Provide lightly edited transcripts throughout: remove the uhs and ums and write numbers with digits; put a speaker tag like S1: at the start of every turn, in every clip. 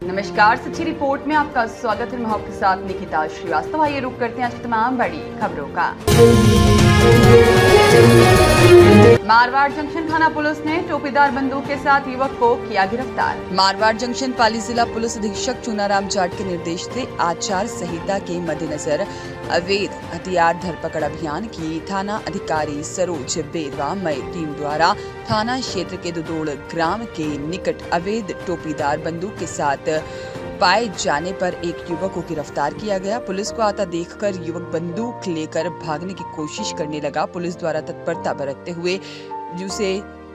S1: नमस्कार, सच्ची रिपोर्ट में आपका स्वागत है। मैं आपके साथ निकिता श्रीवास्तव। आइए रुक करते हैं आज की तमाम बड़ी खबरों का। मारवाड़ जंक्शन थाना पुलिस ने टोपीदार बंदूक के साथ युवक को किया गिरफ्तार। मारवाड़ जंक्शन पाली जिला पुलिस अधीक्षक चुनाराम जाट के निर्देश से आचार संहिता के मद्देनजर अवैध हथियार धरपकड़ अभियान की थाना अधिकारी सरोज बेरवा मई टीम द्वारा थाना क्षेत्र के दुदोड़ ग्राम के निकट अवैध टोपीदार बंदूक के साथ पाए जाने पर एक युवक को गिरफ्तार किया गया। पुलिस को आता देखकर युवक बंदूक लेकर भागने की कोशिश करने लगा। पुलिस द्वारा तत्परता बरतते हुए उसे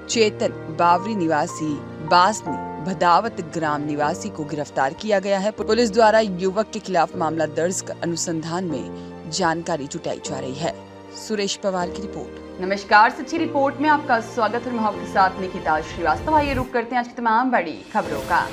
S1: चेतन बावरी निवासी बासनी भदावत ग्राम निवासी को गिरफ्तार किया गया है। पुलिस द्वारा युवक के खिलाफ मामला दर्ज कर अनुसंधान में जानकारी जुटाई जा रही है। सुरेश पवार की रिपोर्ट। नमस्कार, सच्ची रिपोर्ट में आपका स्वागत है। मैं आपके साथ निकिता श्रीवास्तव। आइए रुक करते हैं आज की तमाम बड़ी खबरों का।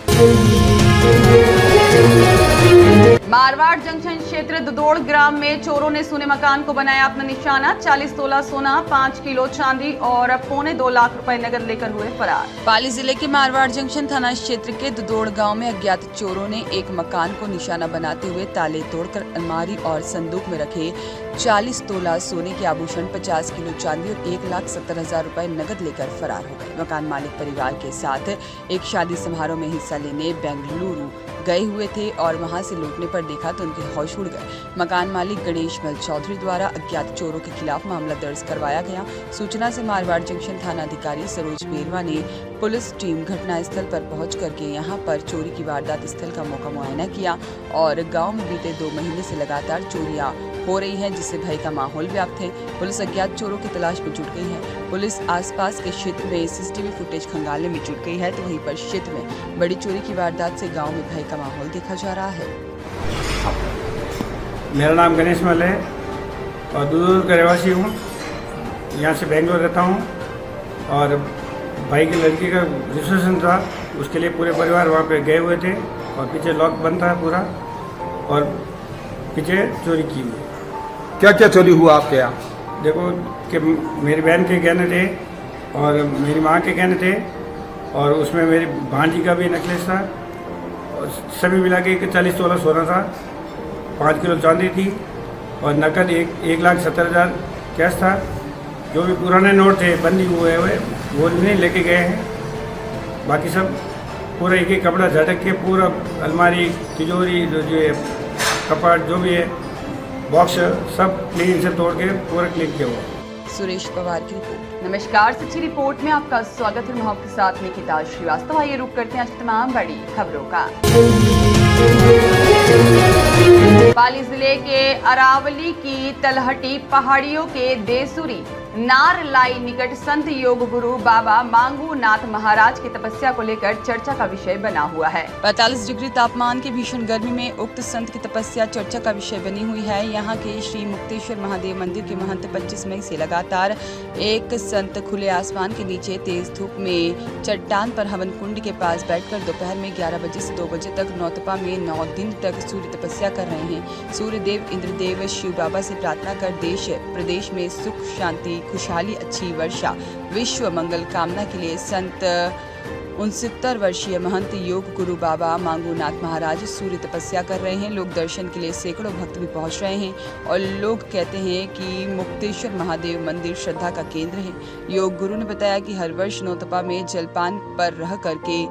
S1: मारवाड़ जंक्शन क्षेत्र दुदोड़ ग्राम में चोरों ने सोने मकान को बनाया अपना निशाना। 40 तोला सोना, 5 किलो चांदी और 2.25 लाख रुपए नगद लेकर हुए फरार। पाली जिले के मारवाड़ जंक्शन थाना क्षेत्र के दुदोड़ गांव में अज्ञात चोरों ने एक मकान को निशाना बनाते हुए ताले तोड़कर अलमारी और संदूक में रखे 40 तोला सोने के आभूषण, 50 किलो चांदी और 1,70,000 रुपए नगद लेकर फरार हो गए। मकान मालिक परिवार के साथ एक शादी समारोह में हिस्सा लेने बेंगलुरु गए हुए थे और वहां से लौटने पर देखा तो उनके होश उड़ गए। मकान मालिक गणेश मल चौधरी द्वारा अज्ञात चोरों के खिलाफ मामला दर्ज करवाया गया। सूचना से मारवाड़ जंक्शन थाना अधिकारी सरोज बेरवा ने पुलिस टीम घटना स्थल पर पहुंच करके यहां पर चोरी की वारदात स्थल का मौका मुआयना किया और गांव में बीते 2 महीने से लगातार चोरियां हो रही हैं, जिससे भय का माहौल व्याप्त है। पुलिस अज्ञात चोरों की तलाश में जुट गई है। पुलिस आसपास के क्षेत्र में सीसीटीवी फुटेज खंगालने में जुट गई है, तो वहीं पर क्षेत्र में बड़ी चोरी की वारदात से गांव में भय का माहौल देखा जा रहा है।
S2: मेरा नाम गणेश मल है और दुदोड़ का रहवासी हूँ। यहाँ से बेंगलोर रहता हूँ और भाई की लड़की का रिसेप्शन था, उसके लिए पूरे परिवार वहाँ पे गए हुए थे और पीछे लॉक बंद था पूरा और पीछे चोरी की हुई।
S3: क्या क्या चोरी हुआ आपके यहाँ?
S2: देखो कि मेरी बहन के गहने थे और मेरी माँ के गहने थे और उसमें मेरी भांजी का भी नेकलेस था और सभी मिला के 40 तोला सोना था, 5 किलो चांदी थी और नकद 1,70,000 कैश था। जो भी पुराने नोट थे बंदी हुए वो नहीं लेके गए हैं। बाकी सब पूरा एक एक कपड़ा झटक के पूरा अलमारी, तिजोरी, जो कपाट जो भी है, बॉक्स सब क्लीन से तोड़ के पूरा क्लीन किया हुआ।
S1: सुरेश पवार की रिपोर्ट। नमस्कार, सच्ची रिपोर्ट में आपका स्वागत है। मैं आपके साथ निकिता श्रीवास्तव। आइए रुक करते हैं आज की तमाम बड़ी खबरों का। पाली जिले के अरावली की तलहटी पहाड़ियों के देसुरी नारलाई निकट संत योग गुरु बाबा मांगू नाथ महाराज की तपस्या को लेकर चर्चा का विषय बना हुआ है। 45 डिग्री तापमान की भीषण गर्मी में उक्त संत की तपस्या चर्चा का विषय बनी हुई है। यहाँ के श्री मुक्तेश्वर महादेव मंदिर के महंत 25 मई से लगातार एक संत खुले आसमान के नीचे तेज धूप में चट्टान पर हवन कुंड के पास बैठकर दोपहर में 11 बजे से 2 बजे तक नौतपा में 9 दिन तक सूर्य तपस्या कर रहे हैं। सूर्य देव इंद्रदेव शिव बाबा से प्रार्थना कर देश प्रदेश में सुख शांति खुशहाली अच्छी वर्षा विश्व मंगल कामना के लिए संत 69 वर्षीय महंत योग गुरु बाबा मांगूनाथ महाराज सूर्य तपस्या कर रहे हैं। लोग दर्शन के लिए सैकड़ों भक्त भी पहुंच रहे हैं और लोग कहते हैं कि मुक्तेश्वर महादेव मंदिर श्रद्धा का केंद्र है। योग गुरु ने बताया कि हर वर्ष नौतपा में जलपान पर रह करके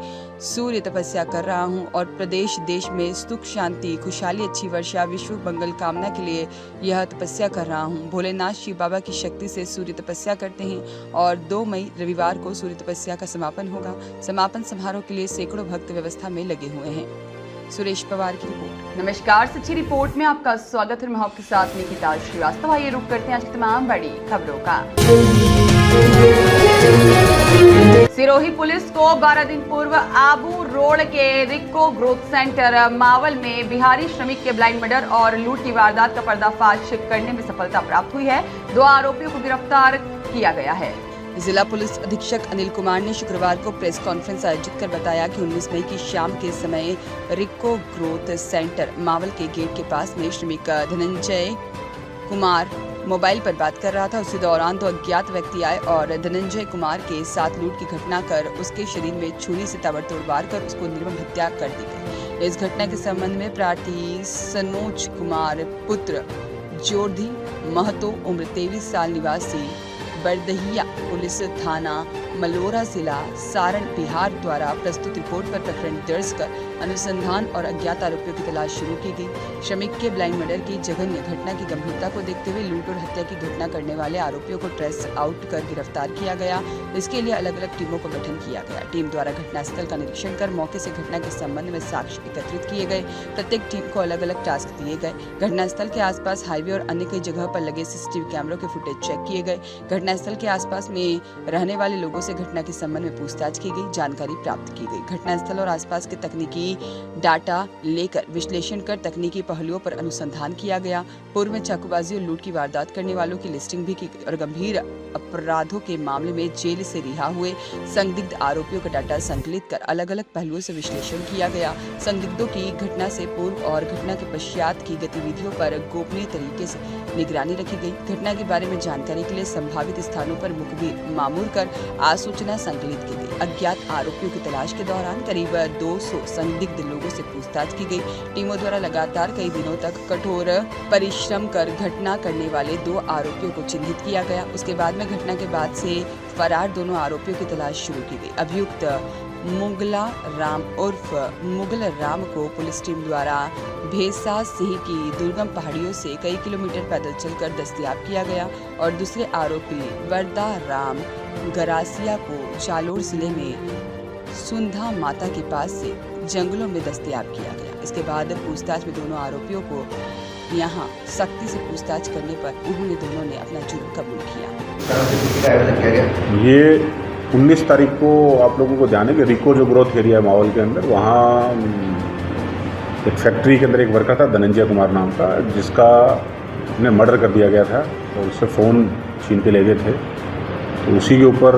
S1: सूर्य तपस्या कर रहा हूं और प्रदेश देश में सुख शांति खुशहाली अच्छी वर्षा विश्व मंगल कामना के लिए यह तपस्या कर रहा हूं। भोलेनाथ शिव बाबा की शक्ति से सूर्य तपस्या करते हैं और 2 मई रविवार को सूर्य तपस्या का समापन होगा। समापन समारोह के लिए सैकड़ों भक्त व्यवस्था में लगे हुए हैं। सुरेश पवार की रिपोर्ट। नमस्कार, सच्ची रिपोर्ट में आपका स्वागत है। मैं आपके साथ निकिता श्रीवास्तव। आइए रुक करते हैं आज की तमाम बड़ी खबरों का। सिरोही पुलिस को 12 दिन पूर्व आबू रोड के रिक्को ग्रोथ सेंटर मावल में बिहारी श्रमिक के ब्लाइंड मर्डर और लूट की वारदात का पर्दाफाश करने में सफलता प्राप्त हुई है। 2 आरोपियों को गिरफ्तार किया गया है। जिला पुलिस अधीक्षक अनिल कुमार ने शुक्रवार को प्रेस कॉन्फ्रेंस आयोजित कर बताया कि 19 मई की शाम के समय रिक्को ग्रोथ सेंटर मावल के गेट के पास में श्रमिक धनंजय कुमार मोबाइल पर बात कर रहा था। उसी दौरान दो अज्ञात व्यक्ति आए और धनंजय कुमार के साथ लूट की घटना कर उसके शरीर में छुरी से ताबड़तोड़ वार कर उसको निर्मम हत्या कर दी गई। इस घटना के संबंध में प्रार्थी सनोज कुमार पुत्र जोरधी महतो उम्र 23 साल निवासी बरदहिया पुलिस थाना मलोरा जिला सारण बिहार द्वारा प्रस्तुत रिपोर्ट पर प्रकरण दर्ज कर अनुसंधान और अज्ञात आरोपियों की तलाश शुरू की गई। श्रमिक के ब्लाइंड मर्डर की जघन्य घटना की गंभीरता को देखते हुए लूट और हत्या की घटना करने वाले आरोपियों को ट्रेस आउट कर गिरफ्तार किया गया। इसके लिए अलग अलग टीमों का गठन किया गया। टीम द्वारा घटनास्थल का निरीक्षण कर मौके से घटना के संबंध में साक्ष्य एकत्रित किए गए। प्रत्येक टीम को अलग अलग टास्क दिए गए। घटनास्थल के आसपास हाईवे और अन्य कई जगह पर लगे सीसीटीवी कैमरों के फुटेज चेक किए गए। घटनास्थल के आसपास में रहने वाले लोगों से घटना के संबंध में पूछताछ की गई, जानकारी प्राप्त की गई। घटनास्थल और आसपास के तकनीकी डाटा लेकर विश्लेषण कर तकनीकी पहलुओं पर अनुसंधान किया गया। पूर्व में चाकूबाजी और लूट की वारदात करने वालों की लिस्टिंग भी की और गंभीर अपराधों के मामले में जेल से रिहा हुए संदिग्ध आरोपियों का डाटा संकलित कर अलग अलग पहलुओं से विश्लेषण किया गया। संदिग्धों की घटना से पूर्व और घटना के पश्चात की गतिविधियों पर गोपनीय तरीके से निगरानी रखी गई। घटना के बारे में जानकारी के लिए संभावित स्थानों पर मुखबिर मामूर कर आसूचना संकलित की गई। अज्ञात आरोपियों की तलाश के दौरान करीब 200 संदिग्ध लोगों से पूछताछ की गई। टीमों द्वारा लगातार कई दिनों तक कठोर परिश्रम कर घटना करने वाले 2 आरोपियों को चिन्हित किया गया। उसके बाद में घटना के बाद से फरार दोनों आरोपियों की तलाश शुरू की गई। अभियुक्त मुगला राम उर्फ मुगल राम को पुलिस टीम द्वारा भेसा सिंह की दुर्गम पहाड़ियों से कई किलोमीटर पैदल चलकर दस्तयाब किया गया और दूसरे आरोपी वरदा राम गरासिया को जालोर जिले में सुंधा माता के पास से जंगलों में दस्तयाब किया गया। इसके बाद पूछताछ में दोनों आरोपियों को यहाँ सख्ती से पूछताछ करने पर उन्होंने दोनों ने अपना जुर्म कबूल किया।
S3: ये 19 तारीख को आप लोगों को ध्यान है कि रिको जो ग्रोथ एरिया है माहौल के अंदर, वहाँ एक फैक्ट्री के अंदर एक वर्कर था धनंजय कुमार नाम का, जिसका ने मर्डर कर दिया गया था और उससे फ़ोन छीन के ले गए थे। तो उसी के ऊपर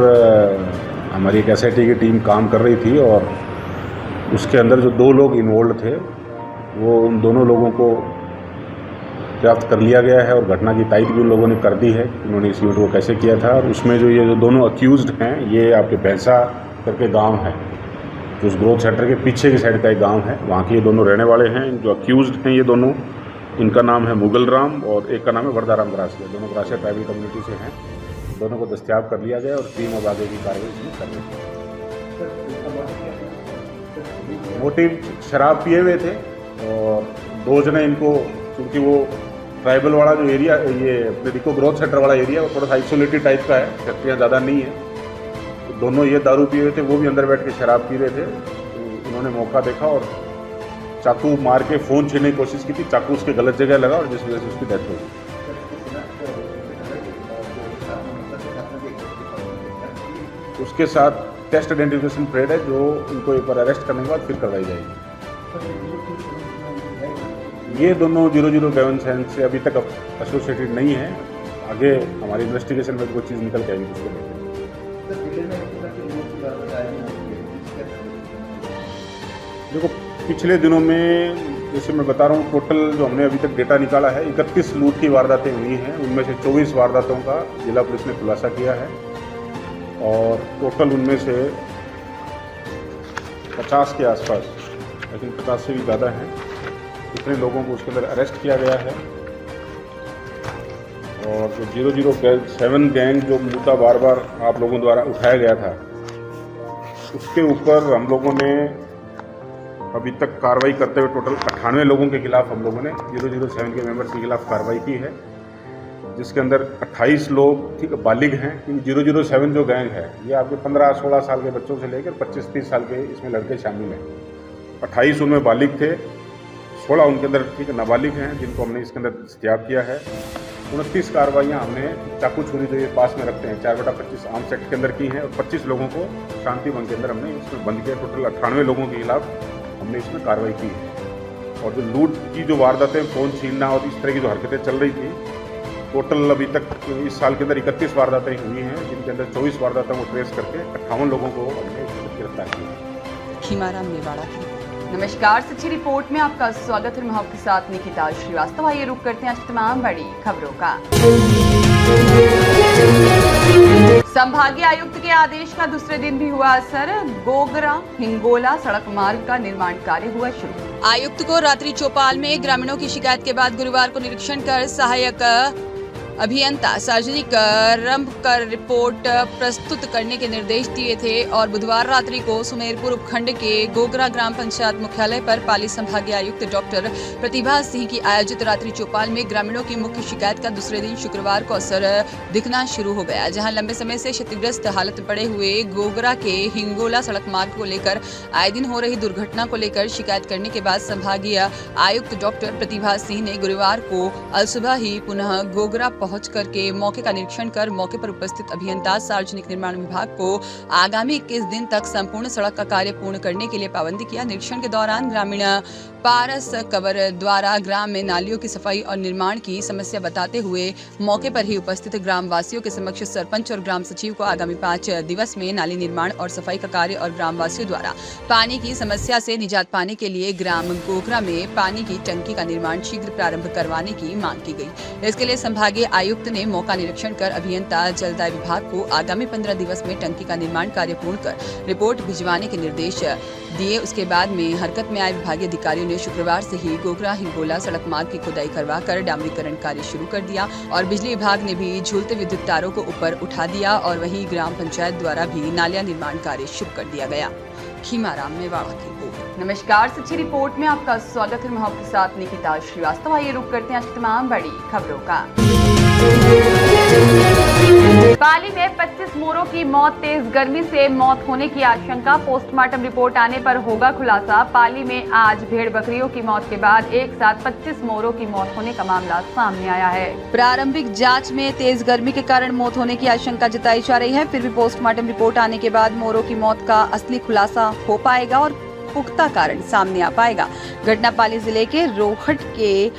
S3: हमारी एक SIT की टीम काम कर रही थी और उसके अंदर जो 2 लोग इन्वॉल्व थे वो उन दोनों लोगों को गिरफ्तार कर लिया गया है और घटना की तायद भी उन लोगों ने कर दी है कि उन्होंने इस इवेंट को कैसे किया था। और उसमें जो ये जो दोनों अक्यूज़्ड हैं ये आपके भैंसा करके गांव है, जो उस ग्रोथ सेंटर के पीछे की साइड का एक गांव है, वहाँ के ये दोनों रहने वाले हैं। जो अक्यूज़्ड हैं ये दोनों, इनका नाम है मुगल राम और एक का नाम है वरदा राम गरासिया। दोनों गरासिया ट्राइबल कम्युनिटी से हैं। दोनों को दस्तयाब कर लिया गया और टीम अब आगे की कार्रवाई इसमें कर रही है। मोटिव शराब पिए हुए थे और 2 जने इनको, क्योंकि वो ट्राइबल वाला जो एरिया, ये अपने रिको ग्रोथ सेंटर वाला एरिया, वो थोड़ा सा आइसोलेटेड टाइप का है, फैक्ट्रियाँ ज़्यादा नहीं है। तो दोनों ये दारू पिए हुए थे, वो भी अंदर बैठ के शराब पी रहे थे। तो उन्होंने मौका देखा और चाकू मार के फ़ोन छीनने की कोशिश की थी। चाकू उसके गलत जगह लगा और जिस वजह से उसकी डेथ हो गई। उसके साथ टेस्ट आइडेंटिफिकेशन परेड है जो उनको एक बार अरेस्ट करने के बाद फिर करवाई जाएगी। ये दोनों 0077 से अभी तक एसोसिएटेड नहीं है। आगे हमारी इन्वेस्टिगेशन में कोई चीज़ निकल के आएगी उसको लेकर। देखो पिछले दिनों में जैसे मैं बता रहा हूँ, टोटल जो हमने अभी तक डेटा निकाला है 31 लूट की वारदातें हुई हैं। उनमें से 24 वारदातों का जिला पुलिस ने खुलासा किया है और टोटल उनमें से 50 के आसपास, आई थिंक 50 से भी ज़्यादा हैं, इतने लोगों को उसके अंदर अरेस्ट किया गया है। और जो 007 गैंग जो मुद्दा बार बार आप लोगों द्वारा उठाया गया था, उसके ऊपर हम लोगों ने अभी तक कार्रवाई करते हुए टोटल 98 लोगों के खिलाफ हम लोगों ने 007 के मेंबर्स के खिलाफ कार्रवाई की है, जिसके अंदर 28 लोग ठीक बालिग हैं। क्योंकि 007 जो गैंग है ये आपके 15-16 साल के बच्चों से लेकर 25-30 साल के इसमें लड़के शामिल हैं। 28 उनमें बालिग थे, 16 उनके अंदर ठीक नाबालिग हैं जिनको हमने इसके अंदर दस्तयाब किया है। 29 कार्रवाइयाँ हमने चाकू छुरी जो ये पास में रखते हैं 4/25 आर्म्स एक्ट के अंदर की हैं और 25 लोगों को शांति भंग के अंदर हमने इसमें बंद किया। टोटल 98 लोगों के खिलाफ हमने इसमें कार्रवाई की है। और जो लूट की जो वारदातें, फ़ोन छीनना और इस तरह की जो हरकतें चल रही थी, टोटल अभी तक इस साल के अंदर 31 वारदातें हुई हैं, जिनके अंदर 24 वारदातों को ट्रेस करके 58 लोगों को हमने गिरफ्तार किया।
S1: खीमाराम मेवाड़ा की नमस्कार, सच्ची रिपोर्ट में आपका स्वागत है। मैं आपके साथ निकिता श्रीवास्तव। आइए रुक करते हैं आज की तमाम बड़ी खबरों का। संभागीय आयुक्त के आदेश का दूसरे दिन भी हुआ असर। गोगरा हिंगोला सड़क मार्ग का निर्माण कार्य हुआ शुरू। आयुक्त को रात्रि चौपाल में ग्रामीणों की शिकायत के बाद गुरुवार को निरीक्षण कर सहायक अभियंता सार्वजनिक रंभ कर रिपोर्ट प्रस्तुत करने के निर्देश दिए थे और बुधवार रात्रि को सुमेरपुर उपखंड के गोगरा ग्राम पंचायत मुख्यालय पर पाली संभागीय आयुक्त डॉक्टर प्रतिभा सिंह की आयोजित रात्रि चौपाल में ग्रामीणों की मुख्य शिकायत का दूसरे दिन शुक्रवार को असर दिखना शुरू हो गया, जहां लंबे समय से क्षतिग्रस्त हालत में पड़े हुए गोगरा के हिंगोला सड़क मार्ग को लेकर आए दिन हो रही दुर्घटना को लेकर शिकायत करने के बाद संभागीय आयुक्त डॉक्टर प्रतिभा सिंह ने गुरुवार को अलसुबह ही पुनः गोगरा पहुंच करके मौके का निरीक्षण कर मौके पर उपस्थित अभियंता सार्वजनिक निर्माण विभाग को आगामी 21 दिन तक संपूर्ण सड़क का कार्य पूर्ण करने के लिए पाबंदी किया। निरीक्षण के दौरान ग्रामीण पारस कंवर द्वारा ग्राम में नालियों की सफाई और निर्माण की समस्या बताते हुए मौके पर ही उपस्थित ग्राम वासियों के समक्ष सरपंच और ग्राम सचिव को आगामी 5 दिवस में नाली निर्माण और सफाई का कार्य और ग्राम वासियों द्वारा पानी की समस्या से निजात पाने के लिए ग्राम गोगरा में पानी की टंकी का निर्माण शीघ्र प्रारंभ करवाने की मांग की गई। इसके लिए संभागीय आयुक्त ने मौका निरीक्षण कर अभियंता जलदाय विभाग को आगामी 15 दिवस में टंकी का निर्माण कार्य पूर्ण कर रिपोर्ट भिजवाने के निर्देश दिए। उसके बाद में हरकत में आए विभागीय अधिकारियों ने शुक्रवार से ही गोगरा हिंगोला सड़क मार्ग की खुदाई करवाकर डामरीकरण कार्य शुरू कर दिया और बिजली विभाग ने भी झूलते विद्युत तारों को ऊपर उठा दिया और वहीं ग्राम पंचायत द्वारा भी नालियां निर्माण कार्य शुरू कर दिया गया। खीमाराम मेवाड़ा की रिपोर्ट। नमस्कार, सच्ची रिपोर्ट में आपका स्वागत है। मैं आपके साथ निकिता श्रीवास्तव। आइए रुक करते हैं आज की तमाम बड़ी खबरों का। पाली में 25 मोरों की मौत, तेज गर्मी से मौत होने की आशंका, पोस्टमार्टम रिपोर्ट आने पर होगा खुलासा। पाली में आज भेड़ बकरियों की मौत के बाद एक साथ 25 मोरों की मौत होने का मामला सामने आया है। प्रारंभिक जांच में तेज गर्मी के कारण मौत होने की आशंका जताई जा रही है। फिर भी पोस्टमार्टम रिपोर्ट आने के बाद मोरों की मौत का असली खुलासा हो पाएगा और पुख्ता कारण सामने आ पाएगा। घटना पाली जिले के रोहट के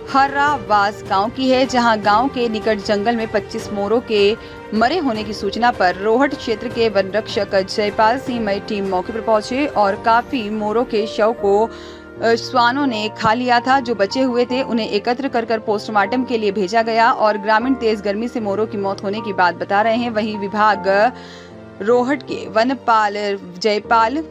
S1: हर्रावास गांव की है, जहां गांव के निकट जंगल में 25 मोरों के मरे होने की सूचना पर रोहट क्षेत्र के वन रक्षक जयपाल सिंह मई टीम मौके पर पहुंचे और काफी मोरों के शव को श्वानों ने खा लिया था। जो बचे हुए थे उन्हें एकत्र कर पोस्टमार्टम के लिए भेजा गया और ग्रामीण तेज गर्मी से मोरों की मौत होने की बात बता रहे हैं। वहीं विभाग रोहट के वनपाल जयपाल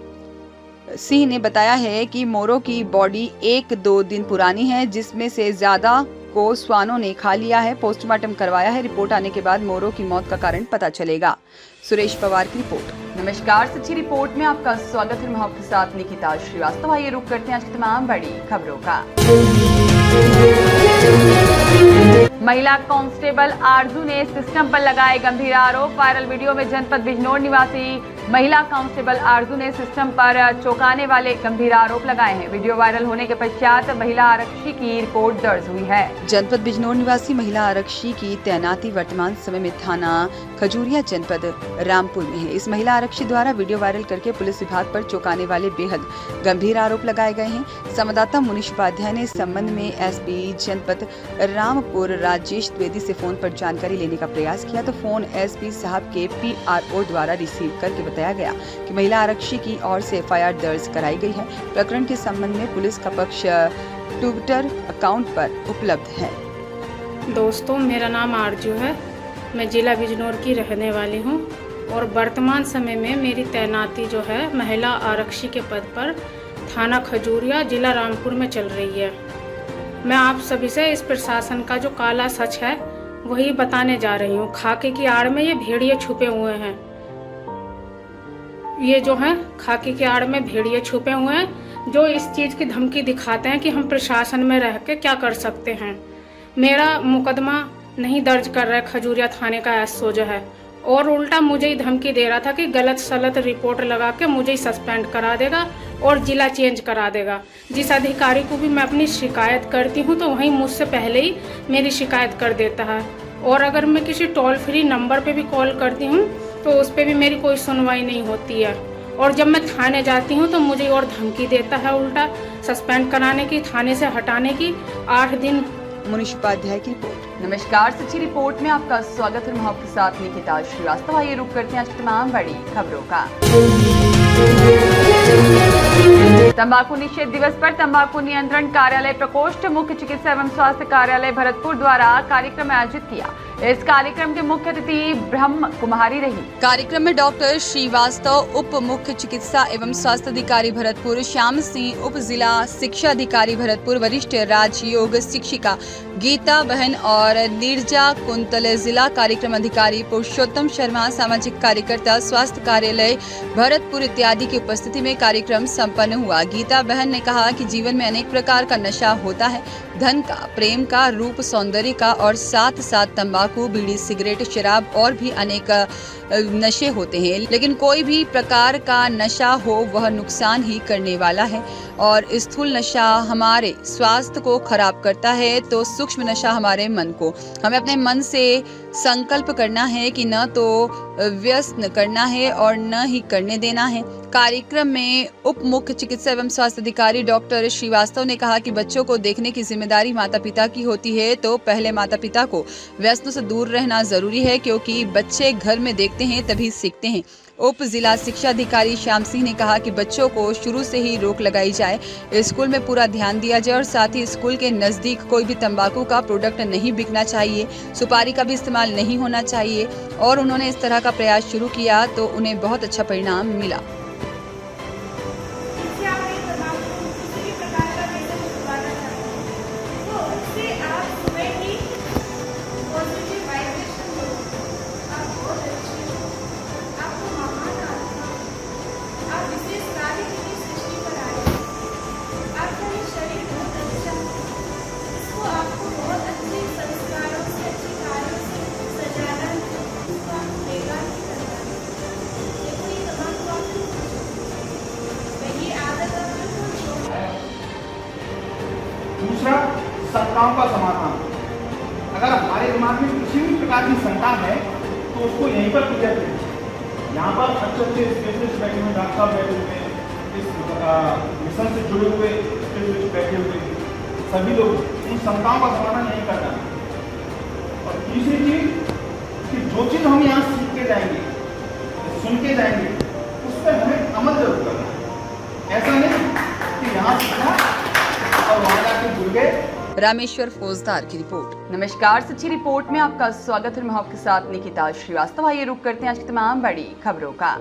S1: सिंह ने बताया है कि मोरों की बॉडी 1-2 दिन पुरानी है, जिसमें से ज्यादा को श्वानों ने खा लिया है। पोस्टमार्टम करवाया है। रिपोर्ट आने के बाद मोरों की मौत का कारण पता चलेगा। सुरेश पवार की रिपोर्ट। नमस्कार, सच्ची रिपोर्ट में आपका स्वागत है। मैं आपके साथ निकिता श्रीवास्तव। आइए रुक करते हैं आज की तमाम बड़ी खबरों का। महिला कांस्टेबल आरजू ने सिस्टम पर लगाए गंभीर आरोप। वायरल वीडियो में जनपद बिजनौर निवासी महिला कांस्टेबल आरजू ने सिस्टम पर चौंकाने वाले गंभीर आरोप लगाए हैं। वीडियो वायरल होने के पश्चात महिला आरक्षी की रिपोर्ट दर्ज हुई है। जनपद बिजनौर निवासी महिला आरक्षी की तैनाती वर्तमान समय में थाना खजूरिया जनपद रामपुर में है। इस महिला आरक्षी द्वारा वीडियो वायरल करके पुलिस विभाग पर चौंकाने वाले बेहद गंभीर आरोप लगाए गए हैं। संवाददाता मुनीश उपाध्याय ने इस संबंध में एसपी जनपद रामपुर राजेश द्विवेदी से फोन पर जानकारी लेने का प्रयास किया तो फोन एसपी साहब के पीआरओ द्वारा रिसीव करके बताया गया कि महिला आरक्षी की ओर से एफआईआर दर्ज कराई गई है। प्रकरण के संबंध में पुलिस का पक्ष ट्विटर अकाउंट पर उपलब्ध है।
S4: दोस्तों, मेरा नाम आरजू है। मैं जिला बिजनौर की रहने वाली हूँ और वर्तमान समय में मेरी तैनाती जो है महिला आरक्षी के पद पर थाना खजूरिया जिला रामपुर में चल रही है। मैं आप सभी से इस प्रशासन का जो काला सच है वही बताने जा रही हूँ। खाकी की आड़ में ये भेड़िए छुपे हुए हैं। ये जो है खाकी की आड़ में भेड़िए छुपे हुए हैं जो इस चीज़ की धमकी दिखाते हैं कि हम प्रशासन में रह के क्या कर सकते हैं। मेरा मुकदमा नहीं दर्ज कर रहा है खजूरिया थाने का एसओ जो है, और उल्टा मुझे ही धमकी दे रहा था कि गलत सलत रिपोर्ट लगा के मुझे ही सस्पेंड करा देगा और जिला चेंज करा देगा। जिस अधिकारी को भी मैं अपनी शिकायत करती हूँ तो वहीं मुझसे पहले ही मेरी शिकायत कर देता है। और अगर मैं किसी टोल फ्री नंबर पे भी कॉल करती हूँ तो उस पर भी मेरी कोई सुनवाई नहीं होती है। और जब मैं थाने जाती हूँ तो मुझे और धमकी देता है उल्टा सस्पेंड कराने की, थाने से हटाने की 8 दिन।
S1: मुनीश उपाध्याय की रिपोर्ट। नमस्कार, सच्ची रिपोर्ट में आपका स्वागत है। मैं आपके साथ निकिता श्रीवास्तव। आइए रुक करते हैं आज की तमाम बड़ी खबरों का। तंबाकू निषेध दिवस पर तंबाकू नियंत्रण कार्यालय प्रकोष्ठ मुख्य चिकित्सा एवं स्वास्थ्य कार्यालय भरतपुर द्वारा कार्यक्रम आयोजित किया। इस कार्यक्रम के मुख्य अतिथि ब्रह्म कुमारी रही। कार्यक्रम में डॉक्टर श्रीवास्तव, उप मुख्य चिकित्सा एवं स्वास्थ्य अधिकारी भरतपुर, श्याम सिंह, उप जिला शिक्षा अधिकारी भरतपुर, वरिष्ठ राजयोग शिक्षिका गीता बहन और नीरजा कुंतल, जिला कार्यक्रम अधिकारी पुरुषोत्तम शर्मा, सामाजिक कार्यकर्ता स्वास्थ्य कार्यालय भरतपुर इत्यादि की उपस्थिति में कार्यक्रम संपन्न हुआ। गीता बहन ने कहा कि जीवन में अनेक प्रकार का नशा होता है, धन का, प्रेम का, रूप सौंदर्य का और साथ साथ तंबाकू, बीड़ी, सिगरेट, शराब और भी अनेक नशे होते हैं, लेकिन कोई भी प्रकार का नशा हो वह नुकसान ही करने वाला है और स्थूल नशा हमारे स्वास्थ्य को खराब करता है तो सूक्ष्म नशा हमारे मन को। हमें अपने मन से संकल्प करना है कि न तो व्यसन करना है और न ही करने देना है। कार्यक्रम में उप मुख्य चिकित्सा एवं स्वास्थ्य अधिकारी डॉक्टर श्रीवास्तव ने कहा कि बच्चों को देखने की जिम्मेदारी माता पिता की होती है, तो पहले माता पिता को व्यसनों से दूर रहना जरूरी है क्योंकि बच्चे घर में देखते हैं तभी सीखते हैं। उप जिला शिक्षा अधिकारी श्याम सिंह ने कहा कि बच्चों को शुरू से ही रोक लगाई जाए, स्कूल में पूरा ध्यान दिया जाए और साथ ही स्कूल के नजदीक कोई भी तंबाकू का प्रोडक्ट नहीं बिकना चाहिए, सुपारी का भी इस्तेमाल नहीं होना चाहिए और उन्होंने इस तरह का प्रयास शुरू किया तो उन्हें बहुत अच्छा परिणाम मिला।
S5: दूसरा, शंकाओं का समाधान। अगर हमारे दिमाग में किसी भी प्रकार की शंका है तो उसको यहीं पर क्लियर करें। यहाँ पर अच्छे स्पेशलिस्ट बैठे हुए, डॉक्टर साहब बैठे हुए, इस मिशन से जुड़े हुए स्पेशलिस्ट बैठे हुए, सभी लोग इन शंकाओं का समाधान नहीं करना। और तीसरी चीज कि जो चीज़ हम यहाँ सीख के जाएंगे, सुन के जाएंगे, उस पर हमें अमल जरूर करना है। ऐसा नहीं कि यहाँ सीखा और वहाँ जाके जुड़ गए।
S1: रामेश्वर फौजदार की रिपोर्ट। नमस्कार, सच्ची रिपोर्ट में आपका स्वागत है। मैं आपके साथ निकिता श्रीवास्तव। आइए रुक करते हैं आज की तमाम बड़ी खबरों का।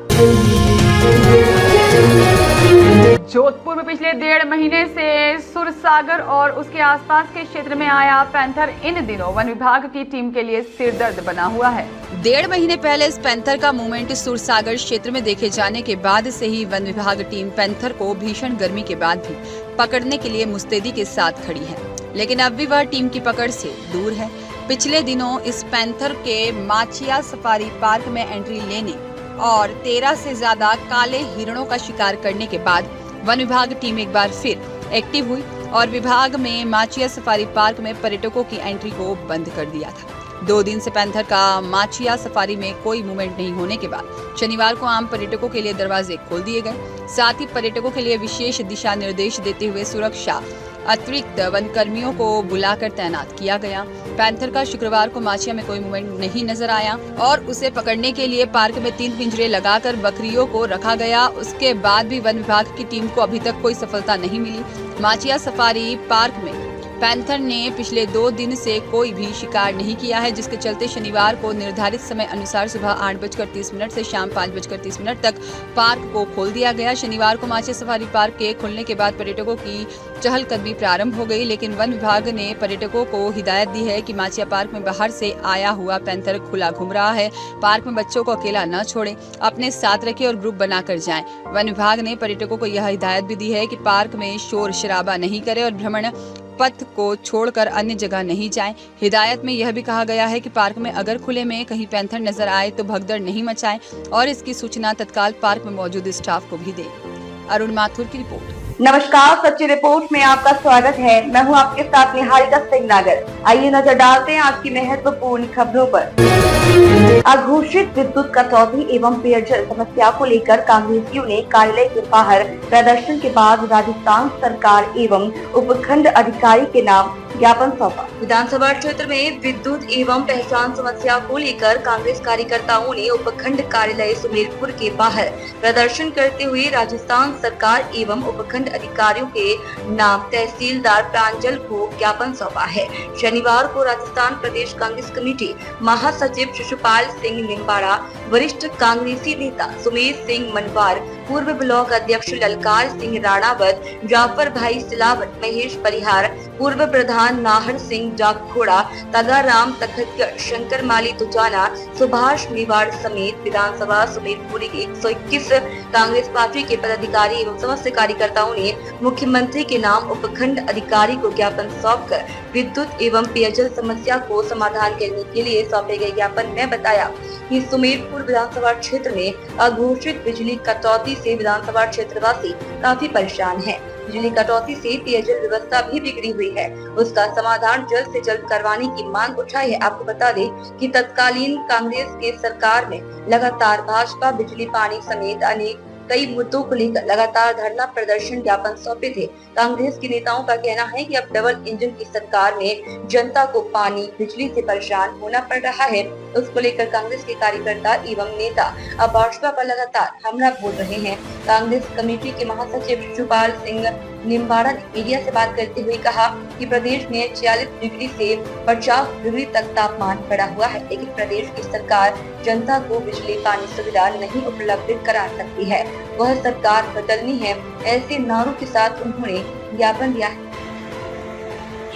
S1: जोधपुर में पिछले 1.5 महीने से सुरसागर और उसके आसपास के क्षेत्र में आया पैंथर इन दिनों वन विभाग की टीम के लिए सिरदर्द बना हुआ है। 1.5 महीने पहले इस पैंथर का मूवमेंट सुरसागर क्षेत्र में देखे जाने के बाद से ही वन विभाग टीम पैंथर को भीषण गर्मी के बाद भी पकड़ने के लिए मुस्तैदी के साथ खड़ी है, लेकिन अब भी वह टीम की पकड़ से दूर है। पिछले दिनों इस पैंथर के माचिया सफारी पार्क में एंट्री लेने और 13 से ज्यादा काले हिरणों का शिकार करने के बाद वन विभाग टीम एक बार फिर एक्टिव हुई और विभाग में माचिया सफारी पार्क में पर्यटकों की एंट्री को बंद कर दिया था। 2 दिन से पैंथर का माचिया सफारी में कोई मूवमेंट नहीं होने के बाद शनिवार को आम पर्यटकों के लिए दरवाजे खोल दिए गए। साथ ही पर्यटकों के लिए विशेष दिशा निर्देश देते हुए सुरक्षा अतिरिक्त वन कर्मियों को बुलाकर तैनात किया गया। पैंथर का शुक्रवार को माचिया में कोई मूवमेंट नहीं नजर आया और उसे पकड़ने के लिए पार्क में 3 पिंजरे लगाकर बकरियों को रखा गया। उसके बाद भी वन विभाग की टीम को अभी तक कोई सफलता नहीं मिली। माचिया सफारी पार्क में पैंथर ने पिछले 2 दिन से कोई भी शिकार नहीं किया है, जिसके चलते शनिवार को निर्धारित समय अनुसार सुबह 8:30 से शाम 5:30 तक पार्क को खोल दिया गया। शनिवार को माचिया सफारी पार्क के खुलने के बाद पर्यटकों की चहलकदमी प्रारंभ हो गई, लेकिन वन विभाग ने पर्यटकों को हिदायत दी है कि माचिया पार्क में बाहर से आया हुआ पैंथर खुला घूम रहा है। पार्क में बच्चों को अकेला न छोड़ें, अपने साथ रखें और ग्रुप बनाकर जाएं। वन विभाग ने पर्यटकों को यह हिदायत भी दी है कि पार्क में शोर शराबा नहीं करें और भ्रमण पथ को छोड़कर अन्य जगह नहीं जाएं। हिदायत में यह भी कहा गया है कि पार्क में अगर खुले में कहीं पैंथर नजर आए तो भगदड़ नहीं मचाएं और इसकी सूचना तत्काल पार्क में मौजूद स्टाफ को भी दें। अरुण माथुर की रिपोर्ट।
S6: नमस्कार, सच्ची रिपोर्ट में आपका स्वागत है। मैं हूं आपके साथ निहारिका सिंह नागर। आइए नजर डालते हैं आज की महत्वपूर्ण खबरों पर। अघोषित विद्युत कटौती एवं पेयजल समस्या को लेकर कांग्रेसियों ने कार्यालय के बाहर प्रदर्शन के बाद राजस्थान सरकार एवं उपखंड अधिकारी के नाम ज्ञापन सौंपा। विधानसभा क्षेत्र में विद्युत एवं पहचान समस्या को लेकर कांग्रेस कार्यकर्ताओं ने उपखंड कार्यालय सुमेरपुर के बाहर प्रदर्शन करते हुए राजस्थान सरकार एवं उपखंड अधिकारियों के नाम तहसीलदार प्रांजल को ज्ञापन सौंपा है। शनिवार को राजस्थान प्रदेश कांग्रेस कमेटी महासचिव शिशुपाल सिंह निम्बाड़ा, वरिष्ठ कांग्रेसी नेता सुमेर सिंह मनवार, पूर्व ब्लॉक अध्यक्ष ललकार सिंह राणावत, जाफर भाई सिलावट, महेश परिहार, पूर्व प्रधान नाहर सिंह डाकघोड़ा, तगाराम तखतगढ़, शंकर माली तुजाना, सुभाष मेवाड़ समेत विधानसभा सुमेरपुर के 121 कांग्रेस पार्टी के पदाधिकारी एवं समस्त कार्यकर्ताओं ने मुख्यमंत्री के नाम उपखंड अधिकारी को ज्ञापन सौंपकर विद्युत एवं पेयजल समस्या को समाधान करने के लिए सौंपे गए ज्ञापन में बताया कि सुमेरपुर विधानसभा क्षेत्र में अघोषित बिजली कटौती से विधानसभा क्षेत्रवासी काफी परेशान है। बिजली कटौती से पेयजल व्यवस्था भी बिगड़ी हुई है, उसका समाधान जल्द से जल्द करवाने की मांग उठाई है। आपको बता दें कि तत्कालीन कांग्रेस के सरकार में लगातार भाजपा बिजली पानी समेत अनेक कई मुद्दों को लेकर लगातार धरना प्रदर्शन ज्ञापन सौंपे थे। कांग्रेस के नेताओं का कहना है कि अब डबल इंजन की सरकार में जनता को पानी बिजली से परेशान होना पड़ रहा है। उसको लेकर कांग्रेस के कार्यकर्ता एवं नेता अब भाजपा पर लगातार हमला बोल रहे हैं। कांग्रेस कमेटी के महासचिव शिशुपाल सिंह निम्बाड़ा ने मीडिया से बात करते हुए कहा कि प्रदेश में 46 डिग्री से 50 डिग्री तक तापमान बढ़ा हुआ है, लेकिन प्रदेश की सरकार जनता को बिजली पानी सुविधा नहीं उपलब्ध करा सकती है। वह सरकार बदलनी है, ऐसे नारों के साथ उन्होंने ज्ञापन दिया है।